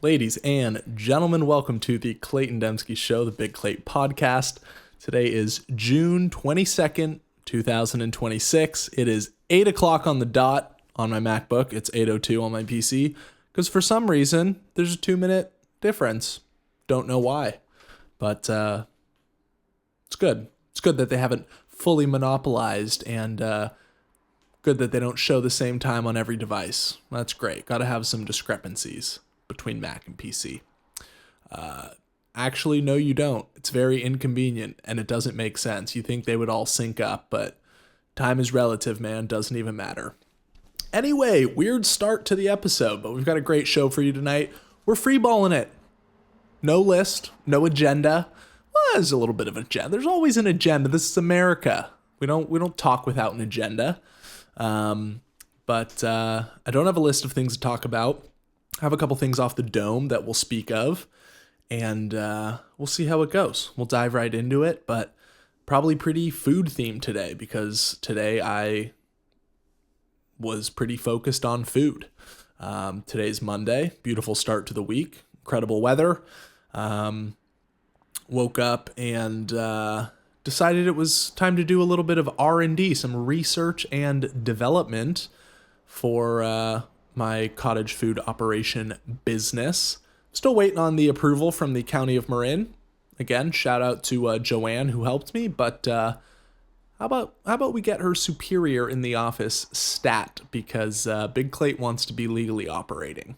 Ladies and gentlemen, welcome to the Clayton Dembski Show, the Big Clayton podcast. Today is June 22nd, 2026. It is 8 o'clock on the dot on my MacBook. It's 8:02 on my PC because for some reason, there's a 2-minute difference. Don't know why, but it's good. It's good that they haven't fully monopolized and good that they don't show the same time on every device. That's great. Got to have some discrepancies between Mac and PC. Actually, no, you don't. It's very inconvenient and it doesn't make sense. You think they would all sync up, but time is relative, man. Doesn't even matter. Anyway, weird start to the episode, but we've got a great show for you tonight. We're freeballing it. No list, no agenda. Well, there's a little bit of an agenda. There's always an agenda. This is America. We don't talk without an agenda. But I don't have a list of things to talk about. I have a couple things off the dome that we'll speak of, and we'll see how it goes. We'll dive right into it, but probably pretty food themed today because today I was pretty focused on food. Today's Monday, beautiful start to the week, incredible weather. Woke up and decided it was time to do a little bit of R&D, some research and development for my cottage food operation business. Still waiting on the approval from the County of Marin. Again, shout out to Joanne who helped me, but how about we get her superior in the office stat because Big Clayton wants to be legally operating.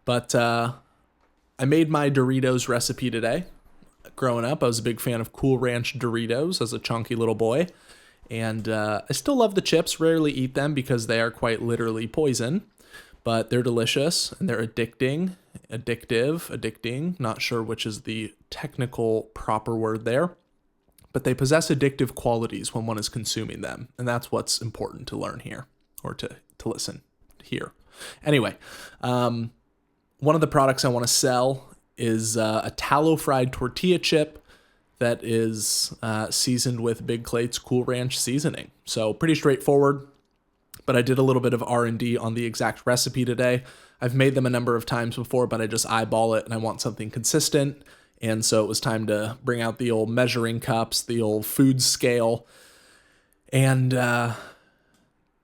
But I made my Doritos recipe today. Growing up, I was a big fan of Cool Ranch Doritos as a chunky little boy. And I still love the chips, rarely eat them because they are quite literally poison, but they're delicious and they're addicting, not sure which is the technical proper word there, but they possess addictive qualities when one is consuming them. And that's what's important to learn here or to listen here. Anyway, one of the products I want to sell is a tallow fried tortilla chip that is seasoned with Big Clayton's Cool Ranch seasoning. So pretty straightforward, but I did a little bit of R&D on the exact recipe today. I've made them a number of times before, but I just eyeball it and I want something consistent. And so it was time to bring out the old measuring cups, the old food scale, and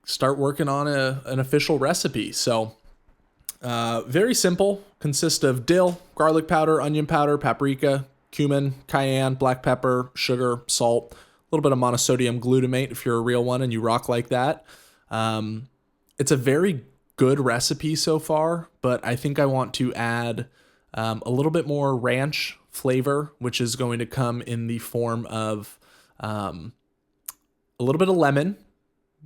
start working on an official recipe. So very simple, consists of dill, garlic powder, onion powder, paprika, cumin, cayenne, black pepper, sugar, salt, a little bit of monosodium glutamate if you're a real one and you rock like that. It's a very good recipe so far, but I think I want to add a little bit more ranch flavor, which is going to come in the form of a little bit of lemon.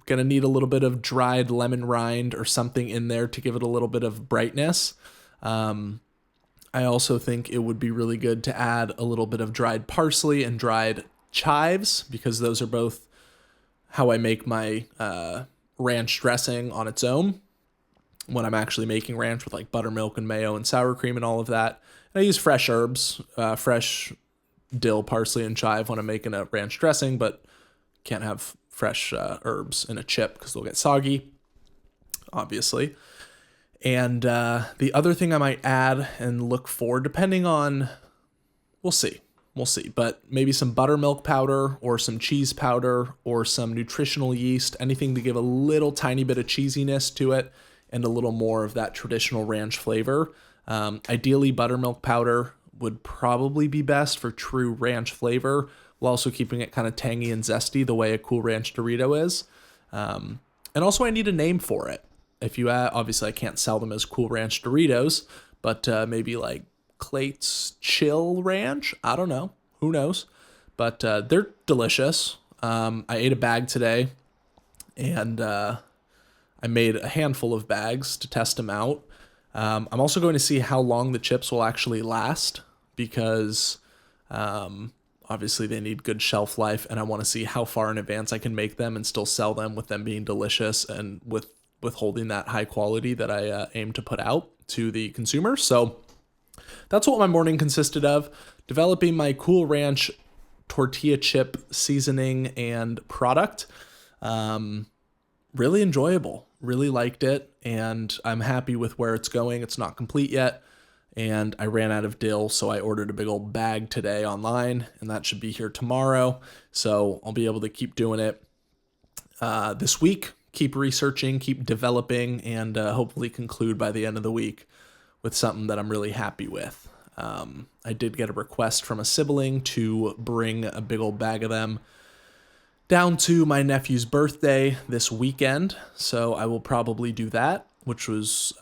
Going to need a little bit of dried lemon rind or something in there to give it a little bit of brightness. I also think it would be really good to add a little bit of dried parsley and dried chives because those are both how I make my ranch dressing on its own when I'm actually making ranch with like buttermilk and mayo and sour cream and all of that. And I use fresh herbs, fresh dill, parsley, and chive when I'm making a ranch dressing, but can't have fresh herbs in a chip because they'll get soggy, obviously. And the other thing I might add and look for, depending on, we'll see, but maybe some buttermilk powder or some cheese powder or some nutritional yeast, anything to give a little tiny bit of cheesiness to it and a little more of that traditional ranch flavor. Ideally, buttermilk powder would probably be best for true ranch flavor, while also keeping it kind of tangy and zesty the way a Cool Ranch Dorito is. And also I need a name for it. If you obviously I can't sell them as Cool Ranch Doritos, but maybe like Clayton's Chill Ranch. I don't know. Who knows? But they're delicious. I ate a bag today, and I made a handful of bags to test them out. I'm also going to see how long the chips will actually last because obviously they need good shelf life, and I want to see how far in advance I can make them and still sell them with them being delicious and withholding that high quality that I aim to put out to the consumer. So that's what my morning consisted of, developing my Cool Ranch tortilla chip seasoning and product. Really enjoyable. really liked it, and I'm happy with where it's going. It's not complete yet, and I ran out of dill, so I ordered a big old bag today online, and that should be here tomorrow. So I'll be able to keep doing it this week, keep researching, keep developing, and hopefully conclude by the end of the week with something that I'm really happy with. I did get a request from a sibling to bring a big old bag of them down to my nephew's birthday this weekend, so I will probably do that, which was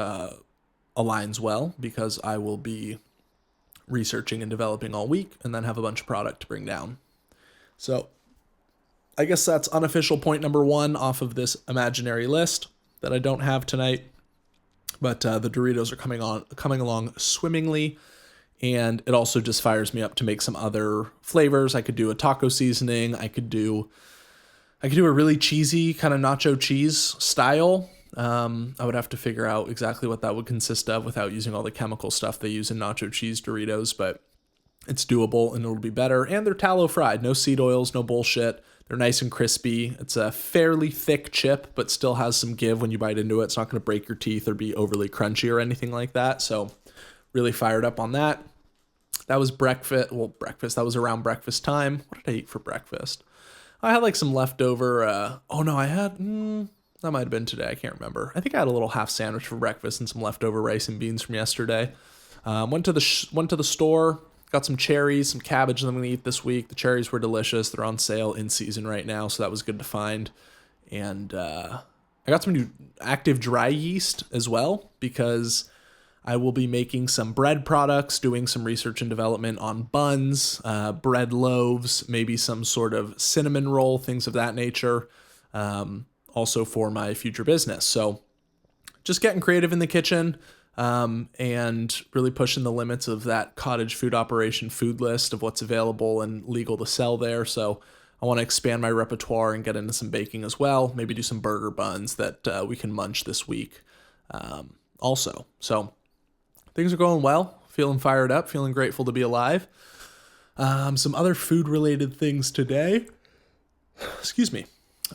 aligns well because I will be researching and developing all week and then have a bunch of product to bring down. So I guess that's unofficial point number 1 off of this imaginary list that I don't have tonight, but the Doritos are coming along swimmingly. And it also just fires me up to make some other flavors. I could do a taco seasoning. I could do a really cheesy kind of nacho cheese style. I would have to figure out exactly what that would consist of without using all the chemical stuff they use in nacho cheese Doritos, but it's doable and it'll be better. And they're tallow fried, no seed oils, no bullshit. They're nice and crispy. It's a fairly thick chip, but still has some give when you bite into it. It's not going to break your teeth or be overly crunchy or anything like that. So really fired up on that. That was breakfast. That was around breakfast time. What did I eat for breakfast? I had like some leftover. That might have been today. I can't remember. I think I had a little half sandwich for breakfast and some leftover rice and beans from yesterday. Went to the store, got some cherries, some cabbage that I'm going to eat this week. The cherries were delicious. They're on sale in season right now, so that was good to find. And I got some new active dry yeast as well because I will be making some bread products, doing some research and development on buns, bread loaves, maybe some sort of cinnamon roll, things of that nature, also for my future business. So just getting creative in the kitchen and really pushing the limits of that cottage food operation food list of what's available and legal to sell there. So I want to expand my repertoire and get into some baking as well, maybe do some burger buns that we can munch this week also. So things are going well, feeling fired up, feeling grateful to be alive. Some other food-related things today. Excuse me.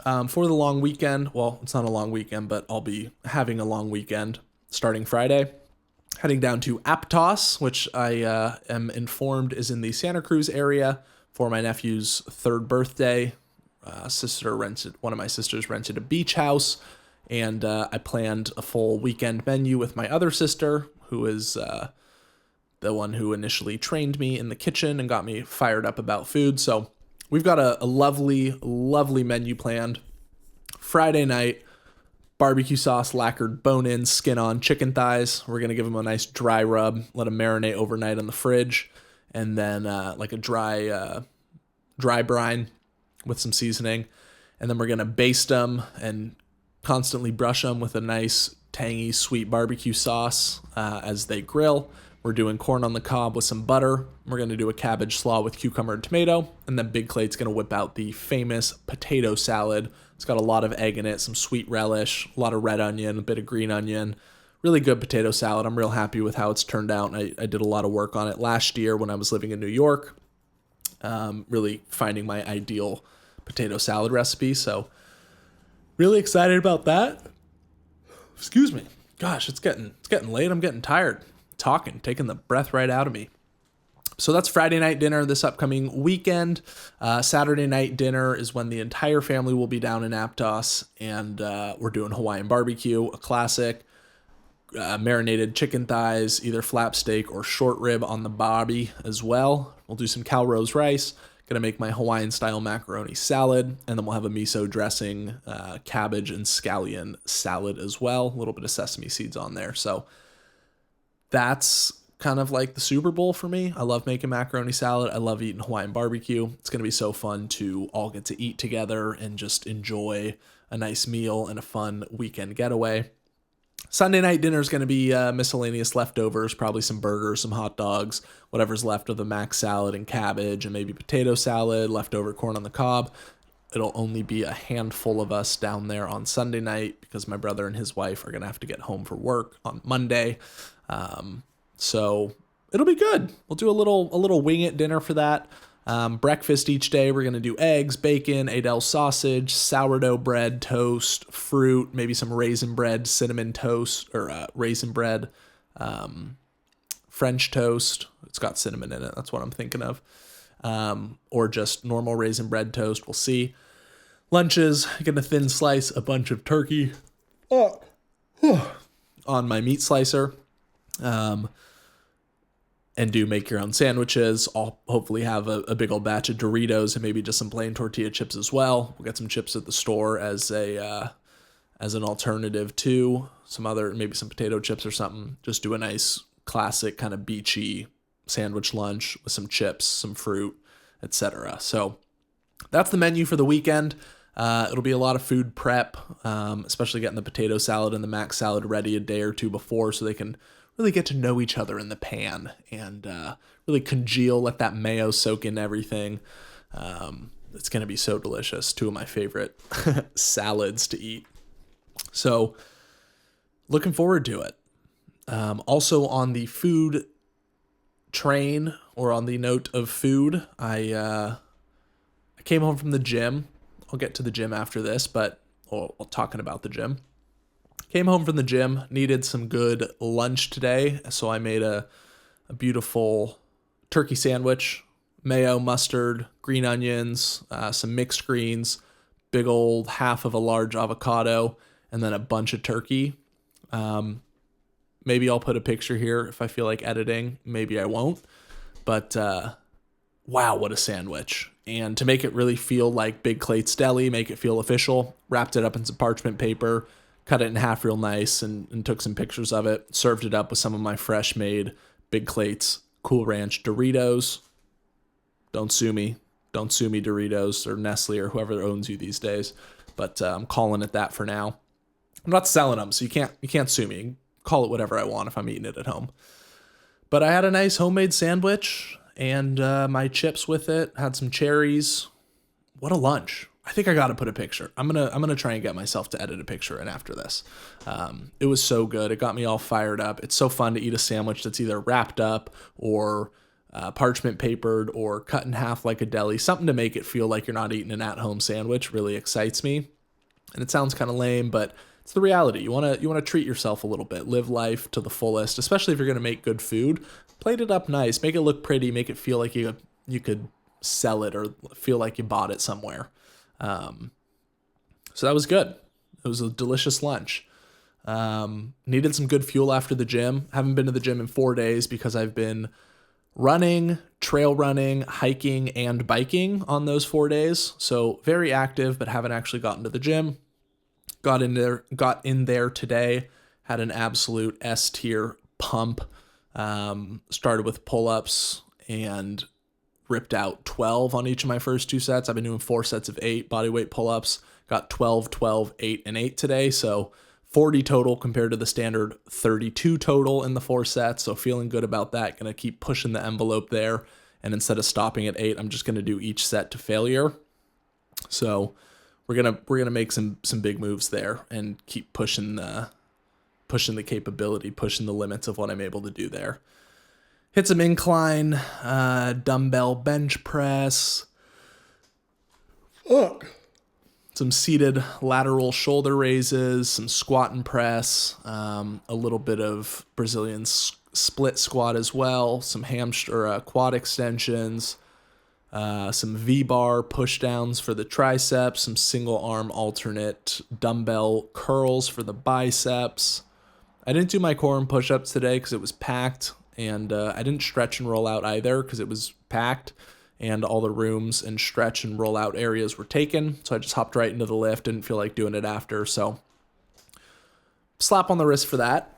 For the long weekend, well, it's not a long weekend, but I'll be having a long weekend starting Friday. Heading down to Aptos, which I am informed is in the Santa Cruz area for my nephew's 3rd birthday. One of my sisters rented a beach house, and I planned a full weekend menu with my other sister, who is the one who initially trained me in the kitchen and got me fired up about food. So we've got a lovely, lovely menu planned. Friday night, barbecue sauce lacquered bone-in, skin-on chicken thighs. We're going to give them a nice dry rub, let them marinate overnight in the fridge, and then like a dry brine with some seasoning. And then we're going to baste them and constantly brush them with a nice tangy, sweet barbecue sauce as they grill. We're doing corn on the cob with some butter. We're going to do a cabbage slaw with cucumber and tomato. And then Big Clate's going to whip out the famous potato salad. It's got a lot of egg in it, some sweet relish, a lot of red onion, a bit of green onion. Really good potato salad. I'm real happy with how it's turned out. I did a lot of work on it last year when I was living in New York, really finding my ideal potato salad recipe. So really excited about that. Excuse me. Gosh, it's getting late. I'm getting tired talking, taking the breath right out of me. So that's Friday night dinner this upcoming weekend. Saturday night dinner is when the entire family will be down in Aptos, and we're doing Hawaiian barbecue, a classic, marinated chicken thighs, either flap steak or short rib on the barbie as well. We'll do some Calrose rice. Gonna make my Hawaiian style macaroni salad, and then we'll have a miso dressing, cabbage and scallion salad as well. A little bit of sesame seeds on there. So that's kind of like the Super Bowl for me. I love making macaroni salad. I love eating Hawaiian barbecue. It's gonna be so fun to all get to eat together and just enjoy a nice meal and a fun weekend getaway. Sunday night dinner is going to be miscellaneous leftovers, probably some burgers, some hot dogs, whatever's left of the mac salad and cabbage, and maybe potato salad, leftover corn on the cob. It'll only be a handful of us down there on Sunday night because my brother and his wife are going to have to get home for work on Monday. So it'll be good. We'll do a little wing it dinner for that. Breakfast each day, we're going to do eggs, bacon, Adele sausage, sourdough bread, toast, fruit, maybe some raisin bread, cinnamon toast, or raisin bread, French toast. It's got cinnamon in it. That's what I'm thinking of. Or just normal raisin bread toast. We'll see. Lunches, get a thin slice, a bunch of turkey on my meat slicer. And do make your own sandwiches. I'll hopefully have a big old batch of Doritos and maybe just some plain tortilla chips as well. We'll get some chips at the store as an alternative to some other, maybe some potato chips or something. Just do a nice classic kind of beachy sandwich lunch with some chips, some fruit, etc. So that's the menu for the weekend. It'll be a lot of food prep, especially getting the potato salad and the mac salad ready a day or two before so they can really get to know each other in the pan and really congeal, let that mayo soak in everything. It's going to be so delicious. Two of my favorite salads to eat. So looking forward to it. Also on the food train, or on the note of food, I came home from the gym. I'll get to the gym after this, but talking about the gym. Came home from the gym, needed some good lunch today, so I made a beautiful turkey sandwich, mayo, mustard, green onions, some mixed greens, big old half of a large avocado, and then a bunch of turkey. Maybe I'll put a picture here if I feel like editing. Maybe I won't. But wow, what a sandwich. And to make it really feel like Big Clate's Deli, make it feel official, wrapped it up in some parchment paper, cut it in half real nice, and took some pictures of it. Served it up with some of my fresh made Big Clate's Cool Ranch Doritos. Don't sue me. Don't sue me, Doritos or Nestle or whoever owns you these days. But I'm calling it that for now. I'm not selling them, so you can't sue me. Call it whatever I want if I'm eating it at home. But I had a nice homemade sandwich and my chips with it. Had some cherries. What a lunch. I think I got to put a picture. I'm gonna try and get myself to edit a picture in after this. It was so good. It got me all fired up. It's so fun to eat a sandwich that's either wrapped up or parchment papered or cut in half like a deli. Something to make it feel like you're not eating an at-home sandwich really excites me. And it sounds kind of lame, but it's the reality. You wanna treat yourself a little bit. Live life to the fullest, especially if you're gonna make good food. Plate it up nice. Make it look pretty. Make it feel like you could sell it or feel like you bought it somewhere. So that was good. It was a delicious lunch. Needed some good fuel after the gym. Haven't been to the gym in 4 days because I've been running, trail running, hiking, and biking on those 4 days. So very active, but haven't actually gotten to the gym. Got in there today. Had an absolute S tier pump. Started with pull-ups and ripped out 12 on each of my first 2 sets. I've been doing 4 sets of 8 bodyweight pull-ups. Got 12, 12, 8, and 8 today. So 40 total compared to the standard 32 total in the 4 sets. So feeling good about that. Going to keep pushing the envelope there. And instead of stopping at 8, I'm just going to do each set to failure. So we're gonna make some big moves there and keep pushing the capability, pushing the limits of what I'm able to do there. Hit some incline, dumbbell bench press, some seated lateral shoulder raises, some squat and press, a little bit of Brazilian split squat as well, some quad extensions, some V-bar push downs for the triceps, some single arm alternate dumbbell curls for the biceps. I didn't do my core and push-ups today because it was packed. And I didn't stretch and roll out either because it was packed and all the rooms and stretch and roll out areas were taken. So I just hopped right into the lift. Didn't feel like doing it after. So slap on the wrist for that.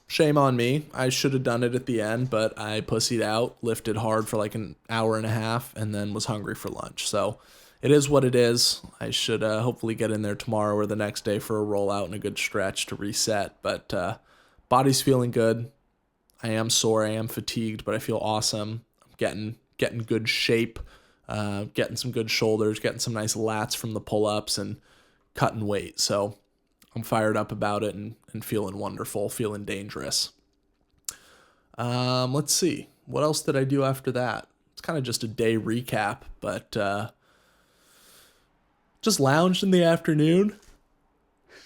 Shame on me. I should have done it at the end, but I pussied out, lifted hard for like an hour and a half, and then was hungry for lunch. So it is what it is. I should hopefully get in there tomorrow or the next day for a rollout and a good stretch to reset. But body's feeling good. I am sore, I am fatigued, but I feel awesome. I'm getting good shape, getting some good shoulders, getting some nice lats from the pull-ups and cutting weight. So I'm fired up about it and feeling wonderful, feeling dangerous. Let's see. What else did I do after that? It's kind of just a day recap, but just lounged in the afternoon.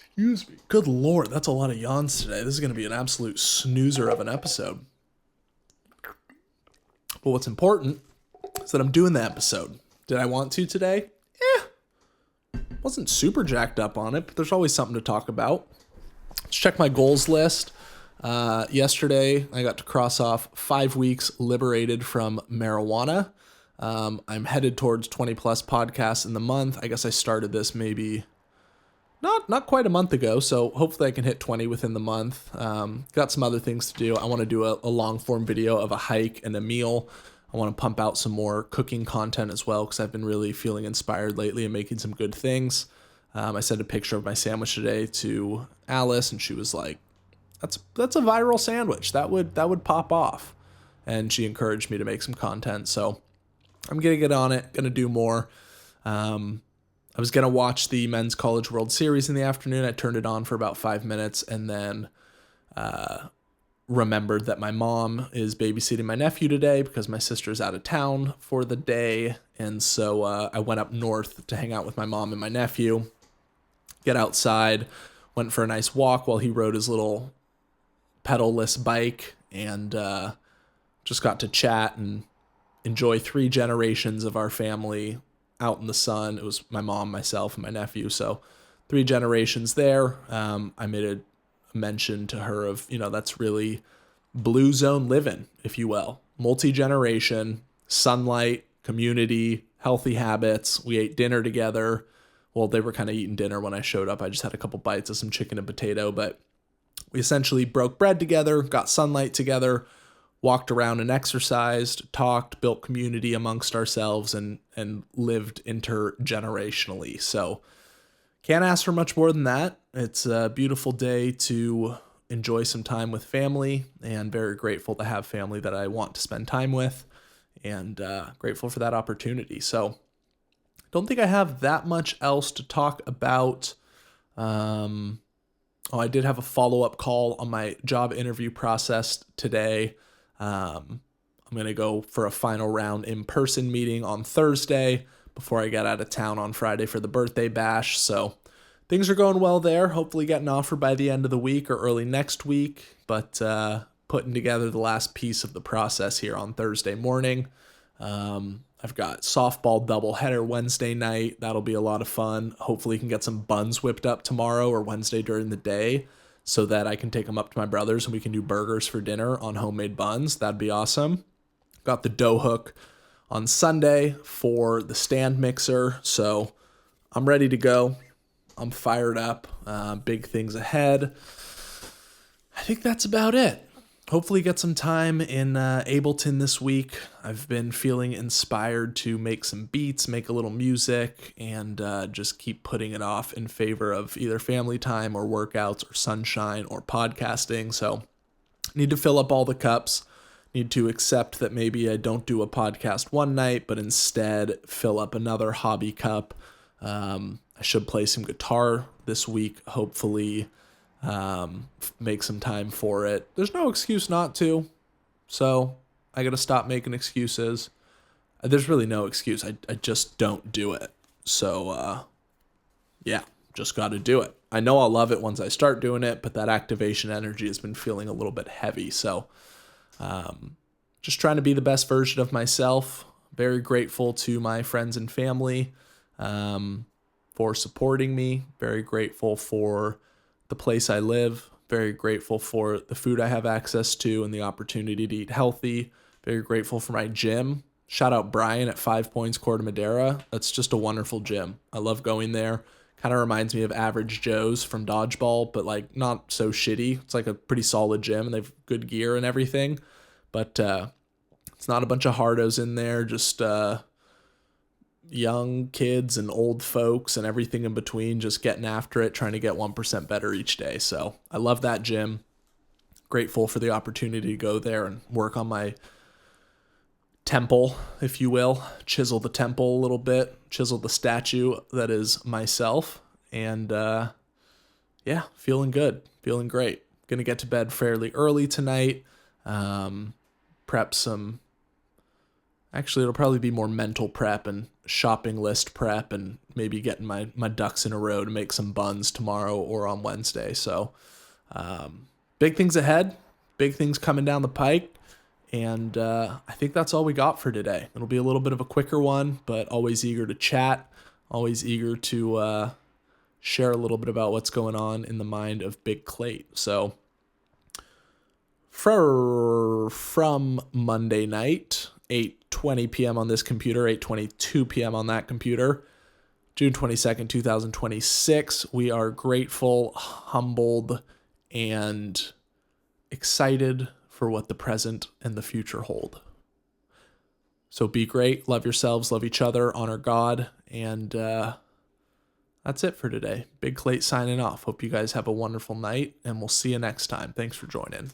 Excuse me. Good Lord, that's a lot of yawns today. This is going to be an absolute snoozer of an episode. But what's important is that I'm doing the episode. Did I want to today? Wasn't super jacked up on it, but there's always something to talk about. Let's check my goals list. Yesterday, I got to cross off 5 weeks liberated from marijuana. I'm headed towards 20 plus podcasts in the month. I guess I started this maybe not quite a month ago, so hopefully I can hit 20 within the month. Got some other things to do. I want to do a long form video of a hike and a meal. I want to pump out some more cooking content as well, because I've been really feeling inspired lately and making some good things. I sent a picture of my sandwich today to Alice, and she was like, that's a viral sandwich. That would pop off. And she encouraged me to make some content. So I'm going to get on it, going to do more. I was going to watch the Men's College World Series in the afternoon. I turned it on for about 5 minutes and then remembered that my mom is babysitting my nephew today because my sister's out of town for the day. And so I went up north to hang out with my mom and my nephew, get outside, went for a nice walk while he rode his little pedal-less bike, and just got to chat and enjoy 3 generations of our family out in the sun. It was my mom, myself, and my nephew, so 3 generations there. I made a mention to her of, that's really blue zone living, if you will. Multi-generation, sunlight, community, healthy habits. We ate dinner together. Well, they were kind of eating dinner when I showed up. I just had a couple bites of some chicken and potato, but we essentially broke bread together, got sunlight together, walked around and exercised, talked, built community amongst ourselves, and lived intergenerationally. So can't ask for much more than that. It's a beautiful day to enjoy some time with family, and very grateful to have family that I want to spend time with, and grateful for that opportunity. So don't think I have that much else to talk about. I did have a follow-up call on my job interview process today. I'm going to go for a final round in-person meeting on Thursday before I get out of town on Friday for the birthday bash. So things are going well there. Hopefully get an offer by the end of the week or early next week, but putting together the last piece of the process here on Thursday morning. I've got softball doubleheader Wednesday night. That'll be a lot of fun. Hopefully can get some buns whipped up tomorrow or Wednesday during the day so that I can take them up to my brother's and we can do burgers for dinner on homemade buns. That'd be awesome. Got the dough hook on Sunday for the stand mixer. So I'm ready to go. I'm fired up. Big things ahead. I think that's about it. Hopefully get some time in Ableton this week. I've been feeling inspired to make some beats, make a little music, and just keep putting it off in favor of either family time or workouts or sunshine or podcasting. So need to fill up all the cups. Need to accept that maybe I don't do a podcast one night, but instead fill up another hobby cup. I should play some guitar this week, hopefully. Make some time for it. There's no excuse not to, so I gotta stop making excuses. There's really no excuse. I just don't do it. So yeah, just gotta do it. I know I'll love it once I start doing it, but that activation energy has been feeling a little bit heavy. So just trying to be the best version of myself. Very grateful to my friends and family for supporting me. Very grateful for the place I live. Very grateful for the food I have access to and the opportunity to eat healthy. Very grateful for my gym. Shout out Brian at 5 Points, Corte Madera. That's just a wonderful gym. I love going there. Kind of reminds me of Average Joe's from Dodgeball, but like not so shitty. It's like a pretty solid gym and they have good gear and everything. But it's not a bunch of hardos in there, just young kids and old folks and everything in between, just getting after it, trying to get 1% better each day. So I love that gym. Grateful for the opportunity to go there and work on my temple, if you will. Chisel the temple a little bit, chisel the statue that is myself. And yeah, feeling good, feeling great. Gonna get to bed fairly early tonight. Prep some Actually, it'll probably be more mental prep and shopping list prep and maybe getting my ducks in a row to make some buns tomorrow or on Wednesday. So big things ahead, big things coming down the pike. And I think that's all we got for today. It'll be a little bit of a quicker one, but always eager to chat, always eager to share a little bit about what's going on in the mind of Big Clate. So from Monday night, 8:20 p.m. on this computer, 8:22 p.m. on that computer, June 22nd, 2026, we are grateful, humbled, and excited for what the present and the future hold. So be great, love yourselves, love each other, honor God, and that's it for today. Big Clate signing off. Hope you guys have a wonderful night, and we'll see you next time. Thanks for joining.